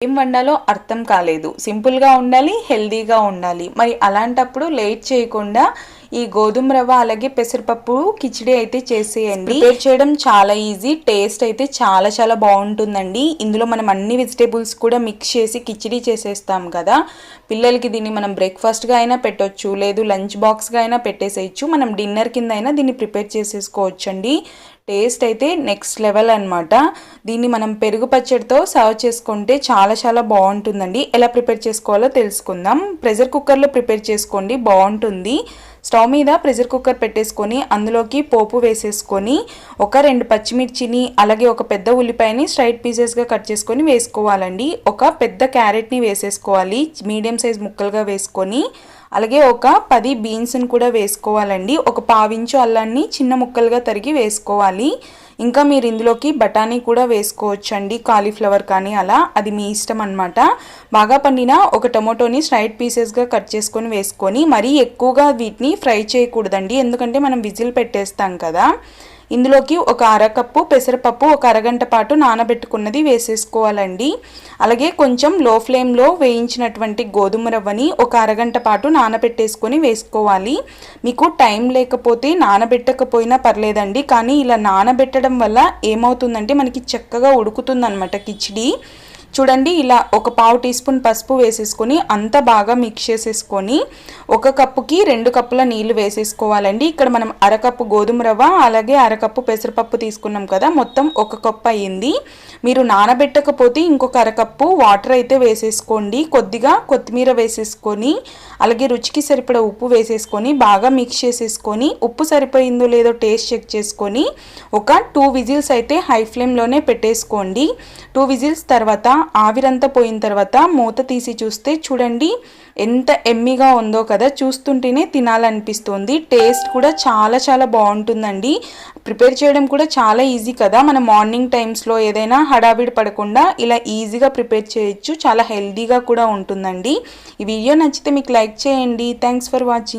ఏం వండాలో అర్థం కాలేదు. సింపుల్గా ఉండాలి, హెల్దీగా ఉండాలి. మరి అలాంటప్పుడు లేట్ చేయకుండా ఈ గోధుమ రవ్వ అలాగే పెసరపప్పు కిచిడి అయితే చేసేయండి. ప్రిపేర్ చేయడం చాలా ఈజీ, టేస్ట్ అయితే చాలా చాలా బాగుంటుందండి. ఇందులో మనం అన్ని వెజిటేబుల్స్ కూడా మిక్స్ చేసి కిచిడి చేసేస్తాం కదా. పిల్లలకి దీన్ని మనం బ్రేక్ఫాస్ట్గా అయినా పెట్టొచ్చు, లేదు లంచ్ బాక్స్గా అయినా పెట్టేసేయచ్చు. మనం డిన్నర్ కింద అయినా దీన్ని ప్రిపేర్ చేసేసుకోవచ్చండి. టేస్ట్ అయితే నెక్స్ట్ లెవెల్ అనమాట. దీన్ని మనం పెరుగు పచ్చడితో సర్వ్ చేసుకుంటే చాలా చాలా బాగుంటుందండి. ఎలా ప్రిపేర్ చేసుకోవాలో తెలుసుకుందాం. ప్రెషర్ కుక్కర్లో ప్రిపేర్ చేసుకోండి, బాగుంటుంది. స్టవ్ మీద ప్రెషర్ కుక్కర్ పెట్టేసుకొని అందులోకి పోపు వేసేసుకొని ఒక 2 పచ్చిమిర్చిని అలాగే ఒక పెద్ద ఉల్లిపాయని స్ట్రైట్ పీసెస్గా కట్ చేసుకొని వేసుకోవాలండి. ఒక పెద్ద క్యారెట్ని వేసేసుకోవాలి, మీడియం సైజ్ ముక్కలుగా వేసుకొని. అలాగే ఒక 10 బీన్స్ని కూడా వేసుకోవాలండి. ఒక పావించు అల్లాన్ని చిన్న ముక్కలుగా తరిగి వేసుకోవాలి. ఇంకా మీరు ఇందులోకి బఠానీ కూడా వేసుకోవచ్చండి, కాలీఫ్లవర్ కానీ అలా, అది మీ ఇష్టం అనమాట. బాగా పండిన ఒక టొమాటోని స్ట్రైట్ పీసెస్గా కట్ చేసుకొని వేసుకొని, మరీ ఎక్కువగా వీటిని ఫ్రై చేయకూడదండి, ఎందుకంటే మనం విజిల్ పెట్టేస్తాం కదా. ఇందులోకి ఒక అరకప్పు పెసరపప్పు ఒక అరగంట పాటు నానబెట్టుకున్నది వేసేసుకోవాలండి. అలాగే కొంచెం లో ఫ్లేమ్లో వేయించినటువంటి గోధుమ రవ్వని ఒక అరగంట పాటు నానబెట్టేసుకొని వేసుకోవాలి. మీకు టైం లేకపోతే నానబెట్టకపోయినా పర్లేదండి, కానీ ఇలా నానబెట్టడం వల్ల ఏమవుతుందంటే మనకి చక్కగా ఉడుకుతుందన్నమాట కిచిడి. చూడండి, ఇలా ఒక పావు టీ స్పూన్ పసుపు వేసేసుకొని అంతా బాగా మిక్స్ చేసేసుకొని ఒక కప్పుకి 2 కప్పుల నీళ్లు వేసేసుకోవాలండి. ఇక్కడ మనం అరకప్పు గోధుమ రవ్వ అలాగే అరకప్పు పెసరపప్పు తీసుకున్నాం కదా, మొత్తం 1 కప్పు అయ్యింది. మీరు నానబెట్టకపోతే ఇంకొక అరకప్పు వాటర్ అయితే వేసేసుకోండి. కొద్దిగా కొత్తిమీర వేసేసుకొని అలాగే రుచికి సరిపడా ఉప్పు వేసేసుకొని బాగా మిక్స్ చేసేసుకొని, ఉప్పు సరిపోయిందో లేదో టేస్ట్ చెక్ చేసుకొని ఒక 2 విజిల్స్ అయితే హై ఫ్లేమ్లోనే పెట్టేసుకోండి. 2 విజిల్స్ తర్వాత ఆవిరంతా పోయిన తర్వాత మూత తీసి చూస్తే చూడండి ఎంత ఎమ్మీగా ఉందో కదా, చూస్తుంటేనే తినాలనిపిస్తుంది. టేస్ట్ కూడా చాలా చాలా బాగుంటుందండి. ప్రిపేర్ చేయడం కూడా చాలా ఈజీ కదా. మనం మార్నింగ్ టైమ్స్లో ఏదైనా హడావిడి పడకుండా ఇలా ఈజీగా ప్రిపేర్ చేయొచ్చు. చాలా హెల్తీగా కూడా ఉంటుందండి. ఈ వీడియో నచ్చితే మీకు లైక్ చేయండి. Thanks for watching.